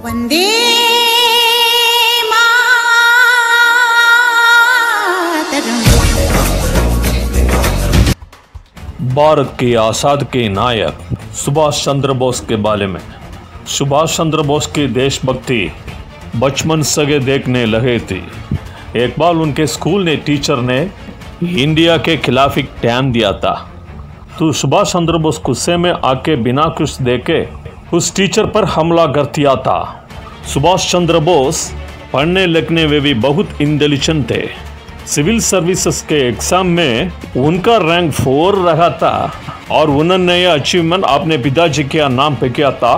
वंदे भारत के आज़ाद के नायक सुभाष चंद्र बोस के बारे में। सुभाष चंद्र बोस की देशभक्ति बचपन से देखने लगे थी। एक बार उनके स्कूल ने टीचर ने इंडिया के खिलाफ एक टैम दिया था, तो सुभाष चंद्र बोस गुस्से में आके बिना कुछ देखे उस टीचर पर हमला कर दिया था। सुभाष चंद्र बोस पढ़ने लिखने में भी बहुत इंटेलिजेंट थे। सिविल सर्विसेज के एग्जाम में उनका रैंक 4 रहा था और उन्होंने यह अचीवमेंट अपने पिताजी के नाम पे किया था।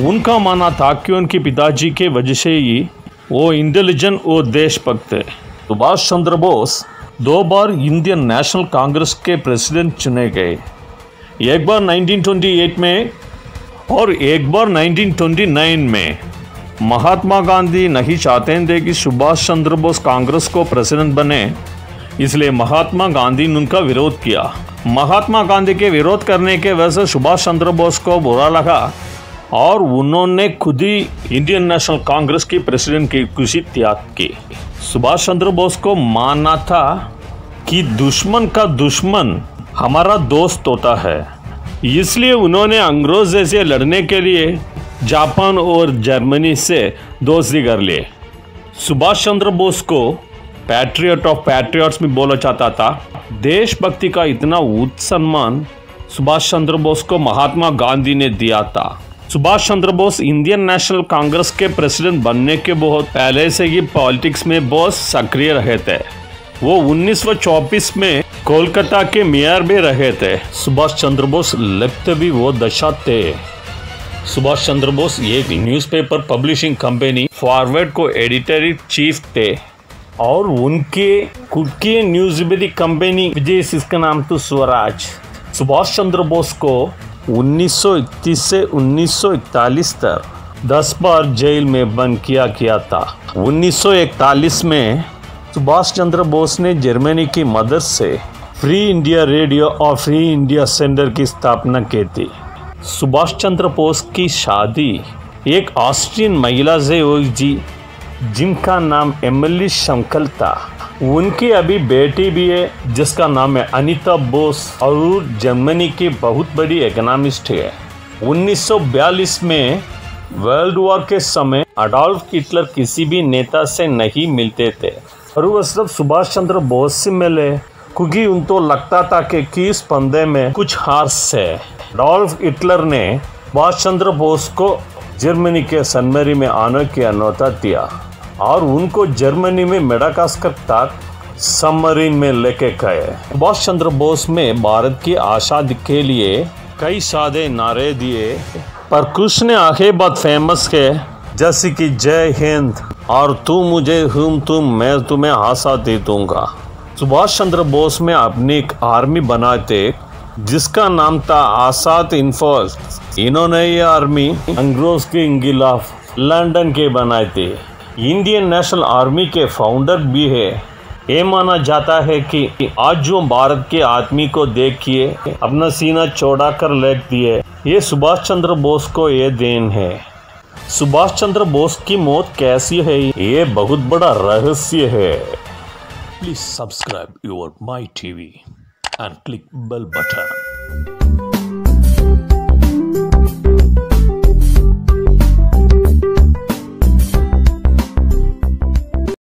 उनका मानना था कि उनके पिताजी के वजह से ही वो इंटेलिजेंट और देशभक्त थे। सुभाष चंद्र बोस 2 बार इंडियन नेशनल कांग्रेस के प्रेसिडेंट चुने गए, एक बार 1928 में और एक बार 1929 में। महात्मा गांधी नहीं चाहते थे कि सुभाष चंद्र बोस कांग्रेस को प्रेसिडेंट बने, इसलिए महात्मा गांधी ने उनका विरोध किया। महात्मा गांधी के विरोध करने के वजह से सुभाष चंद्र बोस को बुरा लगा और उन्होंने खुद ही इंडियन नेशनल कांग्रेस की प्रेसिडेंट की कुर्सी त्याग की। सुभाष चंद्र बोस को मानना था कि दुश्मन का दुश्मन हमारा दोस्त होता है, इसलिए उन्होंने अंग्रेजों से लड़ने के लिए जापान और जर्मनी से दोस्ती कर लिए। सुभाष चंद्र बोस को पैट्रियट ऑफ पैट्रियट्स में बोला जाता था। देशभक्ति का इतना उच्च सम्मान सुभाष चंद्र बोस को महात्मा गांधी ने दिया था। सुभाष चंद्र बोस इंडियन नेशनल कांग्रेस के प्रेसिडेंट बनने के बहुत पहले से ही पॉलिटिक्स में बहुत सक्रिय रहे थे। वो 1924 में कोलकाता के मेयर भी रहे थे। सुभाष चंद्र बोस लिखते भी वो दशा थे। सुभाष चंद्र बोस एक न्यूज़पेपर पब्लिशिंग कंपनी फॉरवर्ड को एडिटर चीफ थे और उनके खुद की न्यूज़पेपर कंपनी विजय, इसका नाम तो स्वराज। सुभाष चंद्र बोस को 1931 से 1941 तक 10 बार जेल में बंद किया गया था। 1941 में सुभाष चंद्र बोस ने जर्मनी की मदद से फ्री इंडिया रेडियो और फ्री इंडिया सेंटर की स्थापना की थी। सुभाष चंद्र बोस की शादी एक ऑस्ट्रियन महिला से हुई थी जिनका नाम एमिली शंकल था। उनकी अभी बेटी भी है जिसका नाम है अनीता बोस और जर्मनी की बहुत बड़ी इकोनॉमिस्ट है। 1942 में वर्ल्ड वॉर के समय अडॉल्फ हिटलर किसी भी नेता से नहीं मिलते थे और वह सिर्फ सुभाष चंद्र बोस से मिले क्योंकि उनको लगता था कि इस पंदे में कुछ हार है। अडॉल्फ हिटलर ने सुभाष चंद्र बोस को जर्मनी के सनमरी में आने की अनुमति दिया और उनको जर्मनी में मेडागास्कर तक सबमरीन में लेके गए। सुभाष चंद्र बोस में भारत की आज़ादी के लिए कई सादे नारे दिए, पर कुछ ने आगे बहुत फेमस है, जैसे कि जय हिंद और तू मुझे हूँ तुम मैं तुम्हें आज़ादी दूंगा। सुभाष चंद्र बोस में अपनी एक आर्मी बनाते जिसका नाम था आज़ाद हिंद फौज। इन्होंने ये आर्मी अंग्रेज के खिलाफ लंदन के बनाए थे। इंडियन नेशनल आर्मी के फाउंडर भी है। ये माना जाता है कि आज जो भारत के आदमी को देखिए अपना सीना चौड़ा कर लेख दिए, ये सुभाष चंद्र बोस को ये देन है। सुभाष चंद्र बोस की मौत कैसी है, ये बहुत बड़ा रहस्य है। Please subscribe your My TV and click bell button.